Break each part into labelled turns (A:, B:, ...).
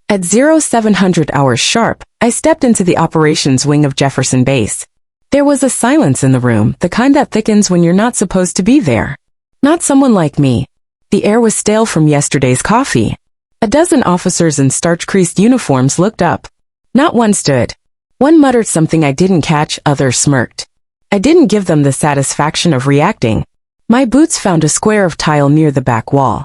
A: At 0700 hours sharp, I stepped into the operations wing of Jefferson Base. There was a silence in the room, the kind that thickens when you're not supposed to be there. Not someone like me. The air was stale from yesterday's coffee. A dozen officers in starch-creased uniforms looked up. Not one stood. One muttered something I didn't catch, others smirked. I didn't give them the satisfaction of reacting. My boots found a square of tile near the back wall.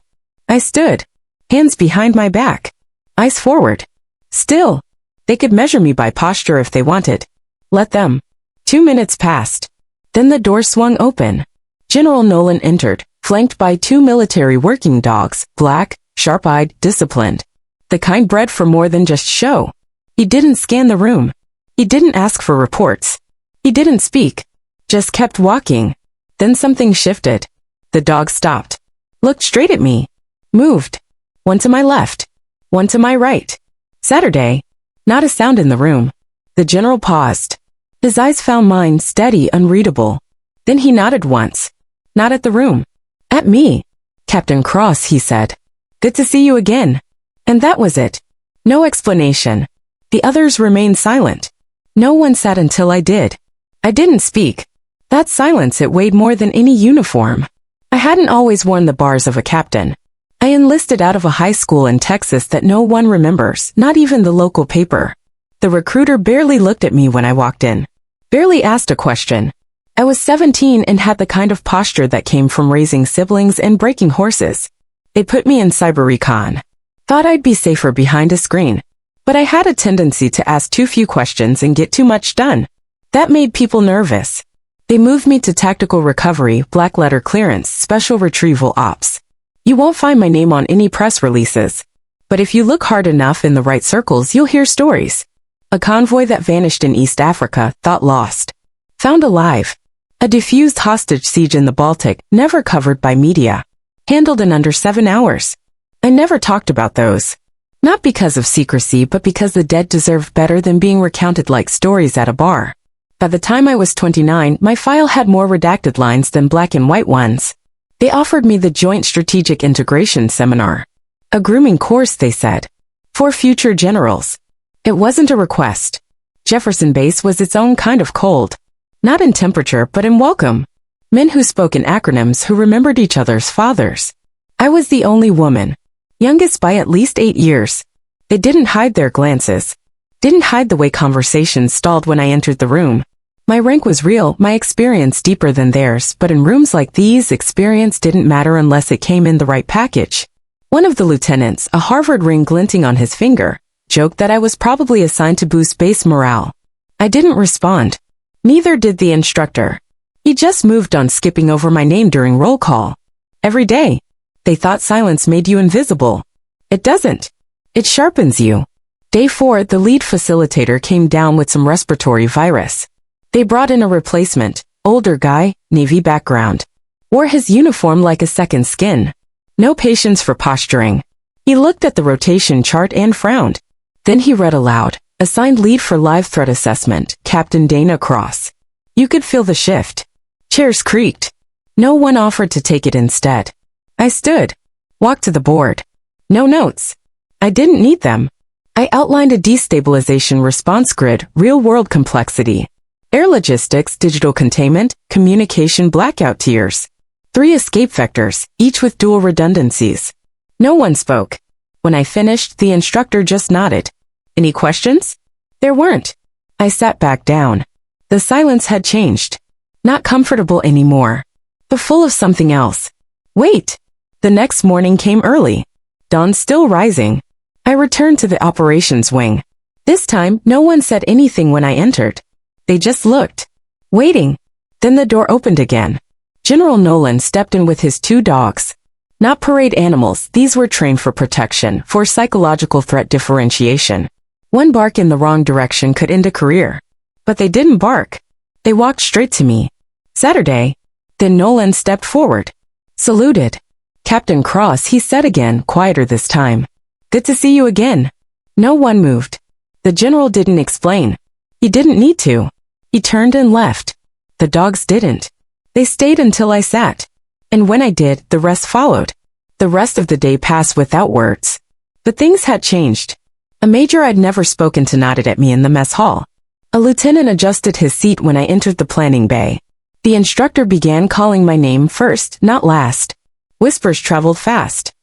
A: I stood. Hands behind my back. Eyes forward. Still. They could measure me by posture if they wanted. Let them. 2 minutes passed. Then the door swung open. General Nolan entered, flanked by 2 military working dogs, black, sharp-eyed, disciplined. The kind bred for more than just show. He didn't scan the room. He didn't ask for reports. He didn't speak. Just kept walking. Then something shifted. The dog stopped. Looked straight at me. Moved. One to my left. One to my right. Saturday. Not a sound in the room. The general paused. His eyes found mine steady, unreadable. Then he nodded once. Not at the room. At me. Captain Cross, he said. Good to see you again. And that was it. No explanation. The others remained silent. No one sat until I did. I didn't speak. That silence, it weighed more than any uniform. I hadn't always worn the bars of a captain. I enlisted out of a high school in Texas that no one remembers, not even the local paper. The recruiter barely looked at me when I walked in. Barely asked a question. I was 17 and had the kind of posture that came from raising siblings and breaking horses. They put me in cyber recon. Thought I'd be safer behind a screen. But I had a tendency to ask too few questions and get too much done. That made people nervous. They moved me to tactical recovery, black letter clearance, special retrieval ops. You won't find my name on any press releases. But if you look hard enough in the right circles, you'll hear stories. A convoy that vanished in East Africa, thought lost. Found alive. A diffused hostage siege in the Baltic, never covered by media. Handled in under 7 hours. I never talked about those. Not because of secrecy, but because the dead deserved better than being recounted like stories at a bar. By the time I was 29, my file had more redacted lines than black and white ones. They offered me the Joint Strategic Integration Seminar. A grooming course, they said. For future generals. It wasn't a request. Jefferson Base was its own kind of cold. Not in temperature, but in welcome. Men who spoke in acronyms, who remembered each other's fathers. I was the only woman. Youngest by at least 8 years. They didn't hide their glances. Didn't hide the way conversations stalled when I entered the room. My rank was real, my experience deeper than theirs, but in rooms like these, experience didn't matter unless it came in the right package. One of the lieutenants, a Harvard ring glinting on his finger, joked that I was probably assigned to boost base morale. I didn't respond. Neither did the instructor. He just moved on, skipping over my name during roll call. Every day. They thought silence made you invisible. It doesn't. It sharpens you. Day 4, the lead facilitator came down with some respiratory virus. They brought in a replacement, older guy, Navy background. Wore his uniform like a second skin. No patience for posturing. He looked at the rotation chart and frowned. Then he read aloud, assigned lead for live threat assessment, Captain Dana Cross. You could feel the shift. Chairs creaked. No one offered to take it instead. I stood. Walked to the board. No notes. I didn't need them. I outlined a destabilization response grid, real-world complexity. Air logistics, digital containment, communication blackout tiers. 3 escape vectors, each with dual redundancies. No one spoke. When I finished, the instructor just nodded. Any questions? There weren't. I sat back down. The silence had changed. Not comfortable anymore, but full of something else. Wait. The next morning came early. Dawn still rising. I returned to the operations wing. This time, no one said anything when I entered. They just looked. Waiting. Then the door opened again. General Nolan stepped in with his 2 dogs. Not parade animals, these were trained for protection, for psychological threat differentiation. One bark in the wrong direction could end a career. But they didn't bark. They walked straight to me. Saturday. Then Nolan stepped forward. Saluted. Captain Cross, he said again, quieter this time. Good to see you again. No one moved. The general didn't explain. He didn't need to. He turned and left. The dogs didn't. They stayed until I sat. And when I did, the rest followed. The rest of the day passed without words. But things had changed. A major I'd never spoken to nodded at me in the mess hall. A lieutenant adjusted his seat when I entered the planning bay. The instructor began calling my name first, not last. Whispers traveled fast.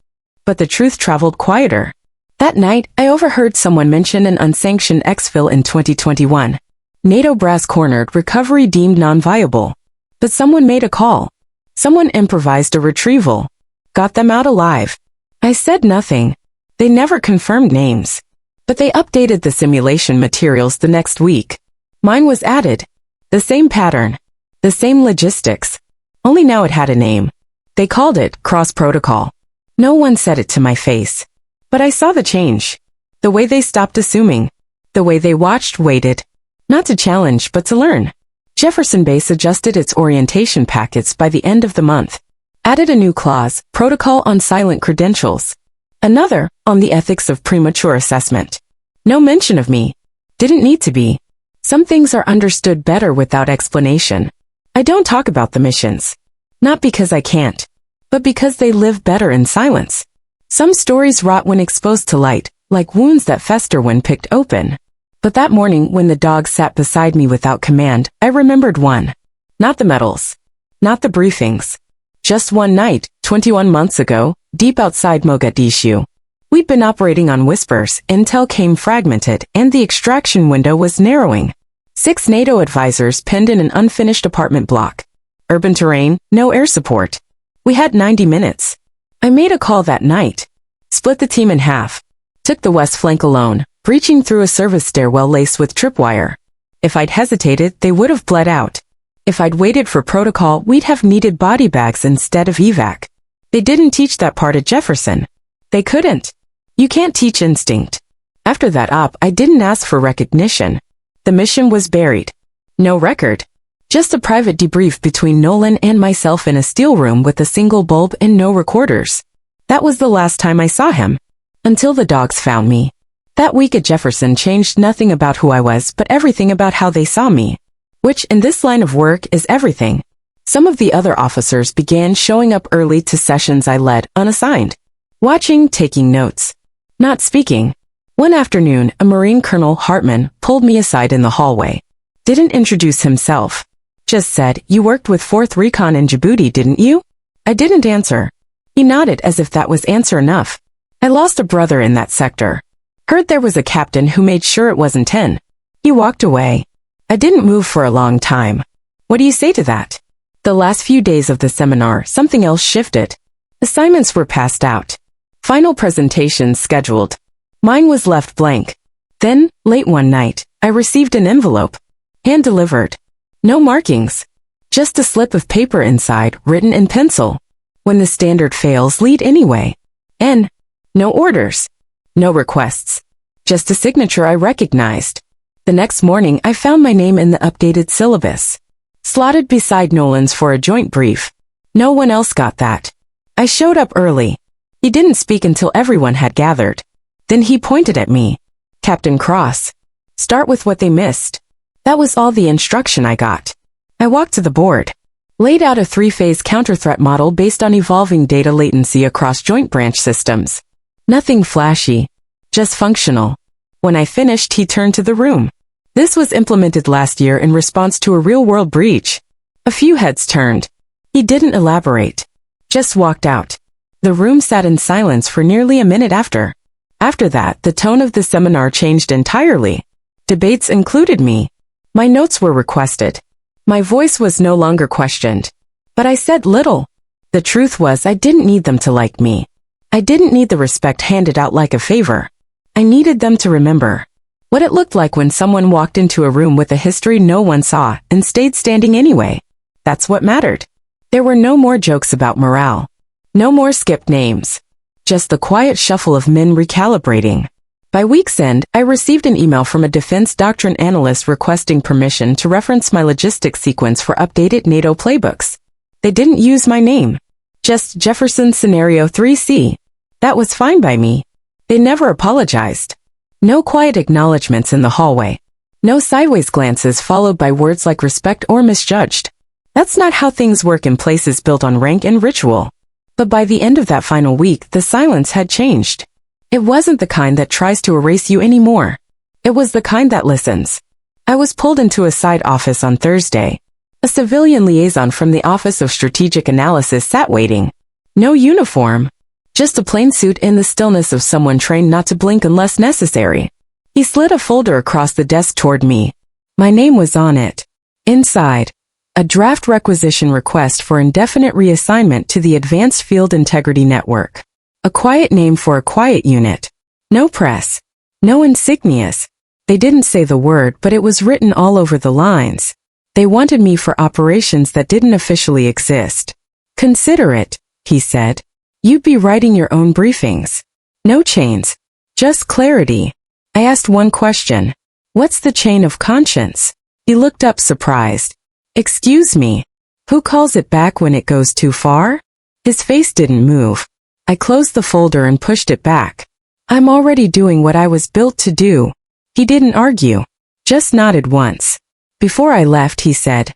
A: But the truth traveled quieter. That night, I overheard someone mention an unsanctioned exfil in 2021. NATO brass cornered, recovery deemed non-viable. But someone made a call. Someone improvised a retrieval. Got them out alive. I said nothing. They never confirmed names. But they updated the simulation materials the next week. Mine was added. The same pattern. The same logistics. Only now it had a name. They called it cross-protocol. No one said it to my face. But I saw the change. The way they stopped assuming. The way they watched, waited. Not to challenge, but to learn. Jefferson Base adjusted its orientation packets by the end of the month. Added a new clause, protocol on silent credentials. Another, on the ethics of premature assessment. No mention of me. Didn't need to be. Some things are understood better without explanation. I don't talk about the missions. Not because I can't, but because they live better in silence. Some stories rot when exposed to light, like wounds that fester when picked open. But that morning when the dog sat beside me without command, I remembered one. Not the medals. Not the briefings. Just one night, 21 months ago, deep outside Mogadishu. We'd been operating on whispers, intel came fragmented, and the extraction window was narrowing. 6 NATO advisors penned in an unfinished apartment block. Urban terrain, no air support. We had 90 minutes. I made a call that night. Split the team in half. Took the west flank alone, breaching through a service stairwell laced with tripwire. If I'd hesitated, they would have bled out. If I'd waited for protocol, we'd have needed body bags instead of evac. They didn't teach that part at Jefferson. They couldn't. You can't teach instinct. After that op, I didn't ask for recognition. The mission was buried. No record. Just a private debrief between Nolan and myself in a steel room with a single bulb and no recorders. That was the last time I saw him. Until the dogs found me. That week at Jefferson changed nothing about who I was, but everything about how they saw me. Which, in this line of work, is everything. Some of the other officers began showing up early to sessions I led, unassigned. Watching, taking notes. Not speaking. One afternoon, a Marine Colonel, Hartman, pulled me aside in the hallway. Didn't introduce himself. Just said, "You worked with 4th Recon in Djibouti, didn't you?" I didn't answer. He nodded as if that was answer enough. I lost a brother in that sector. Heard there was a captain who made sure it wasn't 10. He walked away. I didn't move for a long time. What do you say to that? The last few days of the seminar, something else shifted. Assignments were passed out. Final presentations scheduled. Mine was left blank. Then, late one night, I received an envelope. Hand-delivered. No markings. Just a slip of paper inside, written in pencil. When the standard fails, lead anyway. N. No orders. No requests. Just a signature I recognized. The next morning, I found my name in the updated syllabus. Slotted beside Nolan's for a joint brief. No one else got that. I showed up early. He didn't speak until everyone had gathered. Then he pointed at me. Captain Cross. Start with what they missed. That was all the instruction I got. I walked to the board. Laid out a 3-phase counter-threat model based on evolving data latency across joint branch systems. Nothing flashy. Just functional. When I finished, he turned to the room. This was implemented last year in response to a real-world breach. A few heads turned. He didn't elaborate. Just walked out. The room sat in silence for nearly a minute after. After that, the tone of the seminar changed entirely. Debates included me. My notes were requested. My voice was no longer questioned. But I said little. The truth was I didn't need them to like me. I didn't need the respect handed out like a favor. I needed them to remember what it looked like when someone walked into a room with a history no one saw and stayed standing anyway. That's what mattered. There were no more jokes about morale. No more skipped names. Just the quiet shuffle of men recalibrating. By week's end, I received an email from a defense doctrine analyst requesting permission to reference my logistics sequence for updated NATO playbooks. They didn't use my name. Just Jefferson Scenario 3C. That was fine by me. They never apologized. No quiet acknowledgments in the hallway. No sideways glances followed by words like respect or misjudged. That's not how things work in places built on rank and ritual. But by the end of that final week, the silence had changed. It wasn't the kind that tries to erase you anymore. It was the kind that listens. I was pulled into a side office on Thursday. A civilian liaison from the Office of Strategic Analysis sat waiting. No uniform. Just a plain suit in the stillness of someone trained not to blink unless necessary. He slid a folder across the desk toward me. My name was on it. Inside, a draft requisition request for indefinite reassignment to the Advanced Field Integrity Network. A quiet name for a quiet unit. No press. No insignias. They didn't say the word, but it was written all over the lines. They wanted me for operations that didn't officially exist. Consider it, he said. You'd be writing your own briefings. No chains. Just clarity. I asked one question. What's the chain of conscience? He looked up surprised. Excuse me. Who calls it back when it goes too far? His face didn't move. I closed the folder and pushed it back. I'm already doing what I was built to do. He didn't argue. Just nodded once. Before I left, he said,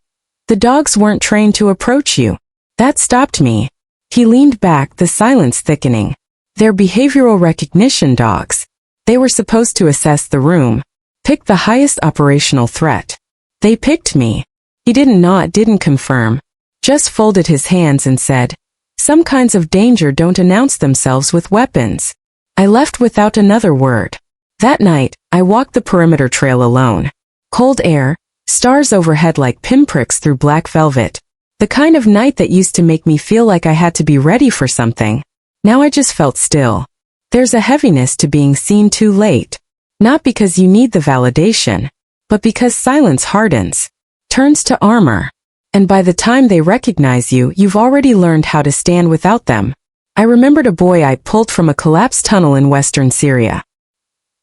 A: the dogs weren't trained to approach you. That stopped me. He leaned back, the silence thickening. They're behavioral recognition dogs. They were supposed to assess the room, pick the highest operational threat. They picked me. He didn't nod, didn't confirm. Just folded his hands and said, some kinds of danger don't announce themselves with weapons. I left without another word. That night, I walked the perimeter trail alone. Cold air, stars overhead like pinpricks through black velvet. The kind of night that used to make me feel like I had to be ready for something. Now I just felt still. There's a heaviness to being seen too late. Not because you need the validation, but because silence hardens, turns to armor. And by the time they recognize you, you've already learned how to stand without them. I remembered a boy I pulled from a collapsed tunnel in western Syria.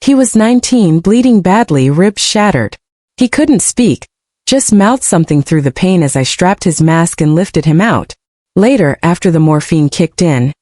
A: He was 19, bleeding badly, ribs shattered. He couldn't speak, just mouthed something through the pain as I strapped his mask and lifted him out. Later, after the morphine kicked in,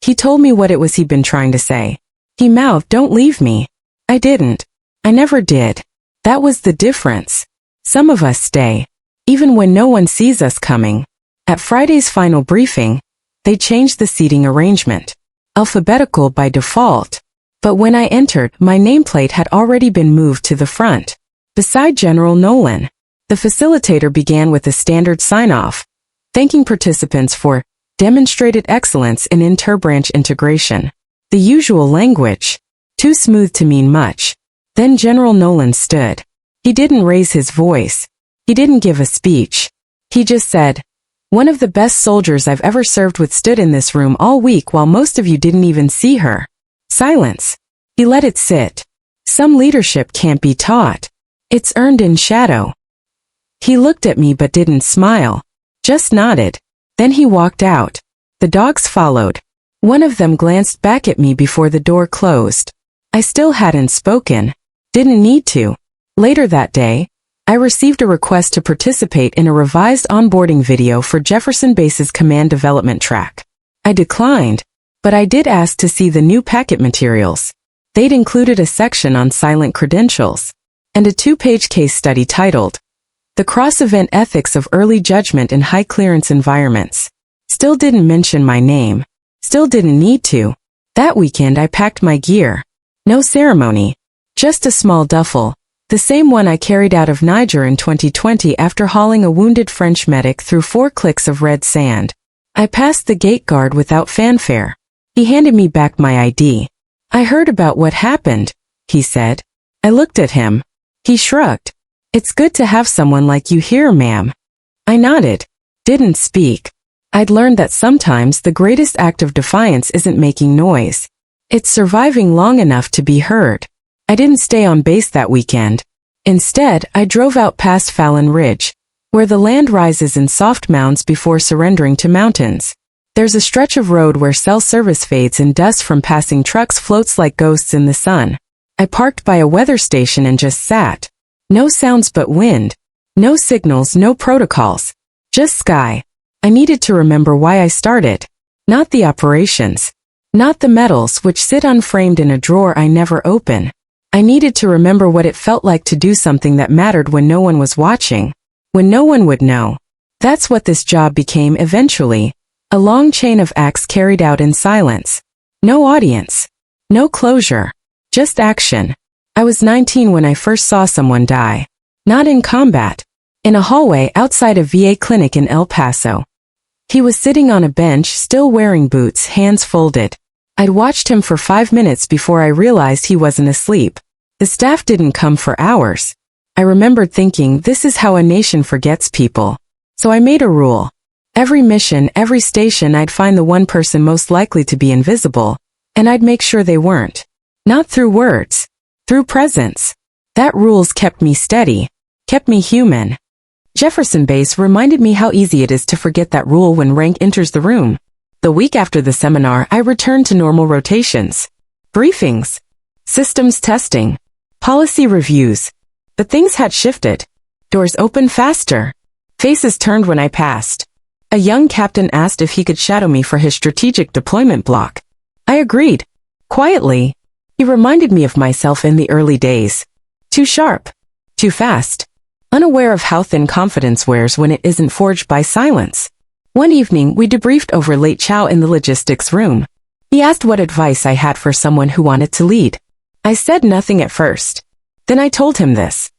A: he told me what it was he'd been trying to say. He mouthed, don't leave me. I didn't. I never did. That was the difference. Some of us stay, even when no one sees us coming. At Friday's final briefing, they changed the seating arrangement. Alphabetical by default. But when I entered, my nameplate had already been moved to the front. Beside General Nolan, the facilitator began with a standard sign-off, thanking participants for demonstrated excellence in interbranch integration. The usual language, too smooth to mean much. Then General Nolan stood. He didn't raise his voice. He didn't give a speech. He just said, one of the best soldiers I've ever served with stood in this room all week while most of you didn't even see her. Silence. He let it sit. Some leadership can't be taught. It's earned in shadow. He looked at me but didn't smile. Just nodded. Then he walked out. The dogs followed. One of them glanced back at me before the door closed. I still hadn't spoken. Didn't need to. Later that day, I received a request to participate in a revised onboarding video for Jefferson Base's command development track. I declined, but I did ask to see the new packet materials. They'd included a section on silent credentials and a 2-page case study titled, The Cross-Event Ethics of Early Judgment in High-Clearance Environments. Still didn't mention my name. Still didn't need to. That weekend I packed my gear. No ceremony. Just a small duffel. The same one I carried out of Niger in 2020 after hauling a wounded French medic through 4 clicks of red sand. I passed the gate guard without fanfare. He handed me back my ID. I heard about what happened, he said. I looked at him. He shrugged. It's good to have someone like you here, ma'am. I nodded. Didn't speak. I'd learned that sometimes the greatest act of defiance isn't making noise. It's surviving long enough to be heard. I didn't stay on base that weekend. Instead, I drove out past Fallon Ridge, where the land rises in soft mounds before surrendering to mountains. There's a stretch of road where cell service fades and dust from passing trucks floats like ghosts in the sun. I parked by a weather station and just sat. No sounds but wind. No signals, no protocols. Just sky. I needed to remember why I started. Not the operations. Not the medals which sit unframed in a drawer I never open. I needed to remember what it felt like to do something that mattered when no one was watching. When no one would know. That's what this job became eventually. A long chain of acts carried out in silence. No audience. No closure. Just action. I was 19 when I first saw someone die. Not in combat. In a hallway outside a VA clinic in El Paso. He was sitting on a bench, still wearing boots, hands folded. I'd watched him for 5 minutes before I realized he wasn't asleep. The staff didn't come for hours. I remembered thinking, this is how a nation forgets people. So I made a rule. Every mission, every station, I'd find the one person most likely to be invisible, and I'd make sure they weren't. Not through words. Through presence. That rules kept me steady. Kept me human. Jefferson Base reminded me how easy it is to forget that rule when rank enters the room. The week after the seminar, I returned to normal rotations. Briefings. Systems testing. Policy reviews. But things had shifted. Doors opened faster. Faces turned when I passed. A young captain asked if he could shadow me for his strategic deployment block. I agreed. Quietly. He reminded me of myself in the early days. Too sharp. Too fast. Unaware of how thin confidence wears when it isn't forged by silence. One evening, we debriefed over late chow in the logistics room. He asked what advice I had for someone who wanted to lead. I said nothing at first. Then I told him this.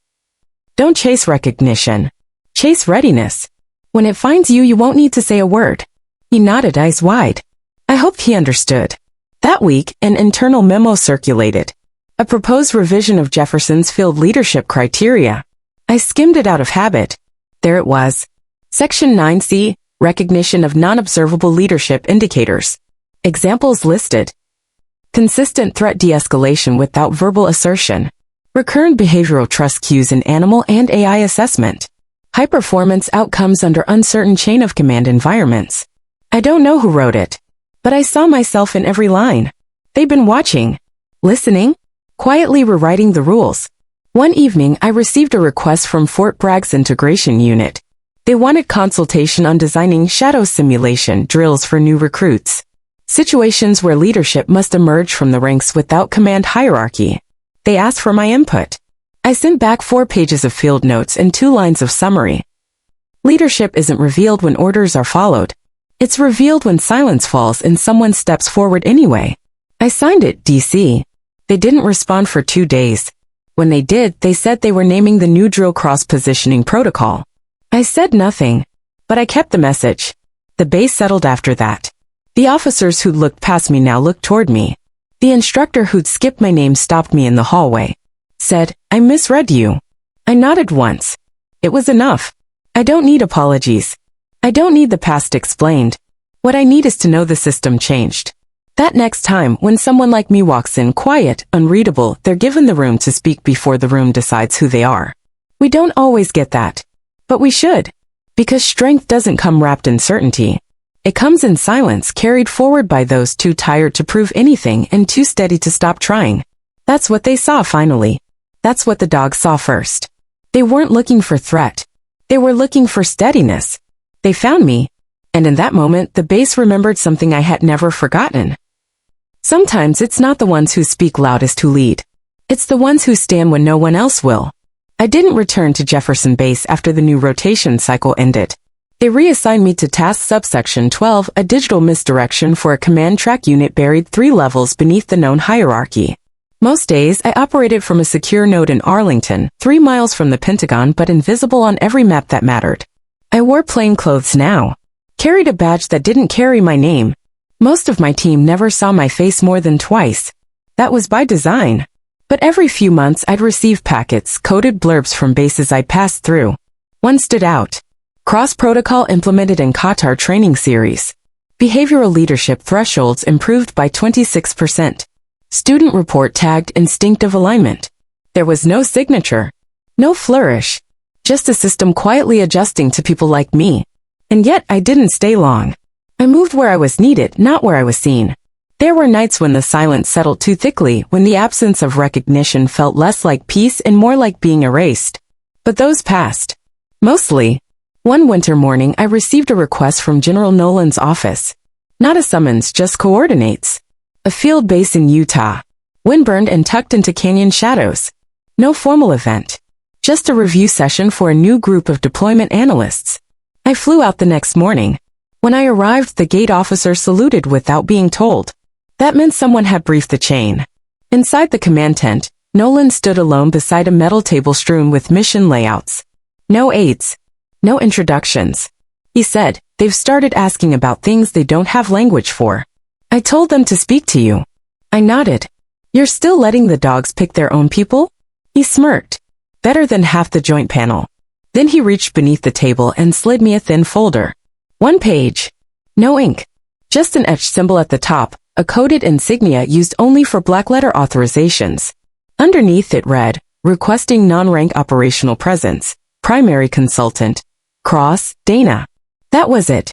A: Don't chase recognition. Chase readiness. When it finds you, you won't need to say a word. He nodded, eyes wide. I hoped he understood. That week, an internal memo circulated. A proposed revision of Jefferson's field leadership criteria. I skimmed it out of habit. There it was. Section 9C, Recognition of Non-Observable Leadership Indicators. Examples listed. Consistent threat de-escalation without verbal assertion. Recurrent behavioral trust cues in animal and AI assessment. High-performance outcomes under uncertain chain-of-command environments. I don't know who wrote it, but I saw myself in every line. They've been watching, listening, quietly rewriting the rules. One evening, I received a request from Fort Bragg's integration unit. They wanted consultation on designing shadow simulation drills for new recruits. Situations where leadership must emerge from the ranks without command hierarchy. They asked for my input. I sent back 4 pages of field notes and 2 lines of summary. Leadership isn't revealed when orders are followed. It's revealed when silence falls and someone steps forward anyway. I signed it, DC. They didn't respond for 2 days. When they did, they said they were naming the new drill cross-positioning protocol. I said nothing, but I kept the message. The base settled after that. The officers who'd looked past me now looked toward me. The instructor who'd skipped my name stopped me in the hallway. Said, I misread you. I nodded once. It was enough. I don't need apologies. I don't need the past explained. What I need is to know the system changed. That next time, when someone like me walks in quiet, unreadable, they're given the room to speak before the room decides who they are. We don't always get that. But we should. Because strength doesn't come wrapped in certainty. It comes in silence, carried forward by those too tired to prove anything and too steady to stop trying. That's what they saw finally. That's what the dogs saw first. They weren't looking for threat. They were looking for steadiness. They found me. And in that moment, the base remembered something I had never forgotten. Sometimes it's not the ones who speak loudest who lead. It's the ones who stand when no one else will. I didn't return to Jefferson Base after the new rotation cycle ended. They reassigned me to Task Subsection 12, a digital misdirection for a command track unit buried 3 levels beneath the known hierarchy. Most days, I operated from a secure node in Arlington, 3 miles from the Pentagon but invisible on every map that mattered. I wore plain clothes now. Carried a badge that didn't carry my name. Most of my team never saw my face more than twice. That was by design. But every few months I'd receive packets, coded blurbs from bases I passed through. One stood out. Cross-protocol implemented in Qatar training series. Behavioral leadership thresholds improved by 26%. Student report tagged instinctive alignment. There was no signature. No flourish. Just a system quietly adjusting to people like me. And yet I didn't stay long. I moved where I was needed, not where I was seen. There were nights when the silence settled too thickly, when the absence of recognition felt less like peace and more like being erased. But those passed. Mostly. One winter morning, I received a request from General Nolan's office. Not a summons, just coordinates. A field base in Utah. Windburned and tucked into canyon shadows. No formal event. Just a review session for a new group of deployment analysts. I flew out the next morning. When I arrived, the gate officer saluted without being told. That meant someone had briefed the chain. Inside the command tent, Nolan stood alone beside a metal table strewn with mission layouts. No aids. No introductions. He said, "They've started asking about things they don't have language for. I told them to speak to you." I nodded. "You're still letting the dogs pick their own people?" He smirked. "Better than half the joint panel." Then he reached beneath the table and slid me a thin folder. 1 page. No ink. Just an etched symbol at the top, a coded insignia used only for black letter authorizations. Underneath it read, "Requesting non-rank operational presence. Primary consultant. Cross, Dana." That was it.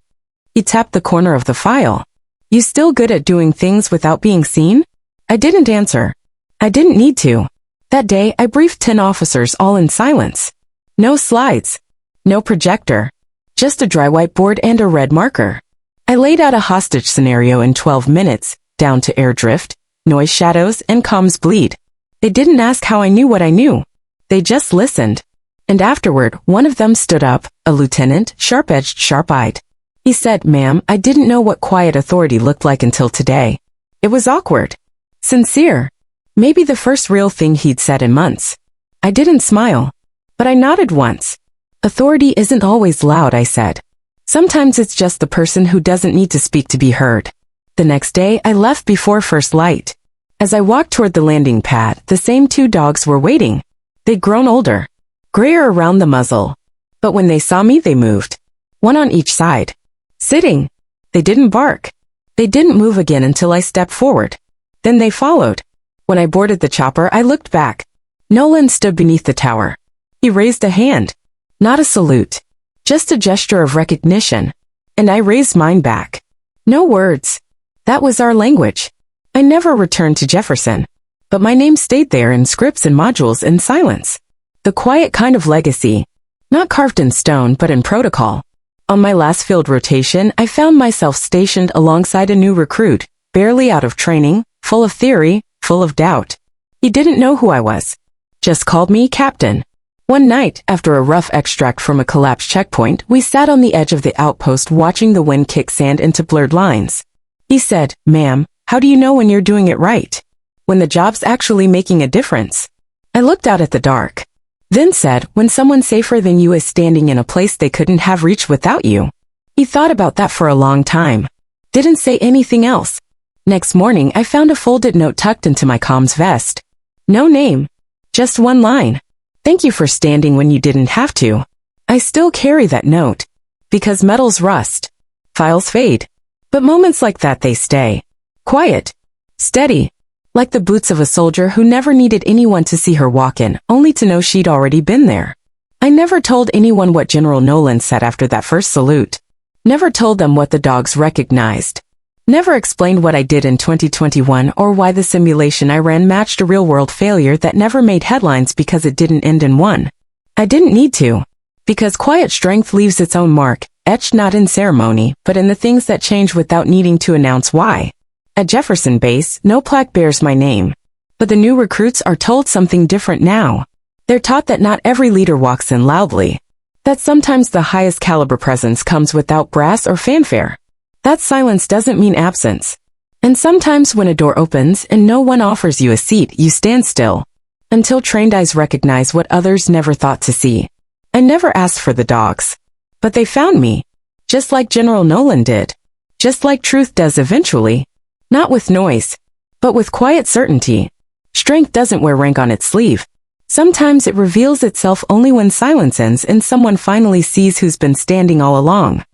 A: He tapped the corner of the file. "You still good at doing things without being seen?" I didn't answer. I didn't need to. That day, I briefed 10 officers all in silence. No slides. No projector. Just a dry whiteboard and a red marker. I laid out a hostage scenario in 12 minutes, down to air drift, noise shadows, and comms bleed. They didn't ask how I knew what I knew. They just listened. And afterward, one of them stood up, a lieutenant, sharp-edged, sharp-eyed. He said, "Ma'am, I didn't know what quiet authority looked like until today." It was awkward. Sincere. Maybe the first real thing he'd said in months. I didn't smile. But I nodded once. "Authority isn't always loud," I said. "Sometimes it's just the person who doesn't need to speak to be heard." The next day, I left before first light. As I walked toward the landing pad, the same 2 dogs were waiting. They'd grown older. Grayer around the muzzle. But when they saw me, they moved. 1 on each side. Sitting. They didn't bark. They didn't move again until I stepped forward. Then they followed. When I boarded the chopper, I looked back. Nolan stood beneath the tower. He raised a hand. Not a salute. Just a gesture of recognition. And I raised mine back. No words. That was our language. I never returned to Jefferson. But my name stayed there in scripts and modules in silence. The quiet kind of legacy. Not carved in stone, but in protocol. On my last field rotation, I found myself stationed alongside a new recruit, barely out of training, full of theory, full of doubt. He didn't know who I was. Just called me Captain. One night, after a rough extract from a collapsed checkpoint, we sat on the edge of the outpost watching the wind kick sand into blurred lines. He said, "Ma'am, how do you know when you're doing it right? When the job's actually making a difference?" I looked out at the dark. Then said, "When someone safer than you is standing in a place they couldn't have reached without you." He thought about that for a long time. Didn't say anything else. Next morning, I found a folded note tucked into my comms vest. No name. Just 1 line. "Thank you for standing when you didn't have to." I still carry that note. Because metals rust. Files fade. But moments like that, they stay. Quiet. Steady. Like the boots of a soldier who never needed anyone to see her walk in, only to know she'd already been there. I never told anyone what General Nolan said after that first salute. Never told them what the dogs recognized. Never explained what I did in 2021 or why the simulation I ran matched a real-world failure that never made headlines because it didn't end in one. I didn't need to. Because quiet strength leaves its own mark, etched not in ceremony, but in the things that change without needing to announce why. At Jefferson Base, no plaque bears my name. But the new recruits are told something different now. They're taught that not every leader walks in loudly. That sometimes the highest caliber presence comes without brass or fanfare. That silence doesn't mean absence. And sometimes when a door opens and no one offers you a seat, you stand still. Until trained eyes recognize what others never thought to see. I never asked for the dogs. But they found me. Just like General Nolan did. Just like truth does eventually. Not with noise, but with quiet certainty. Strength doesn't wear rank on its sleeve. Sometimes it reveals itself only when silence ends and someone finally sees who's been standing all along.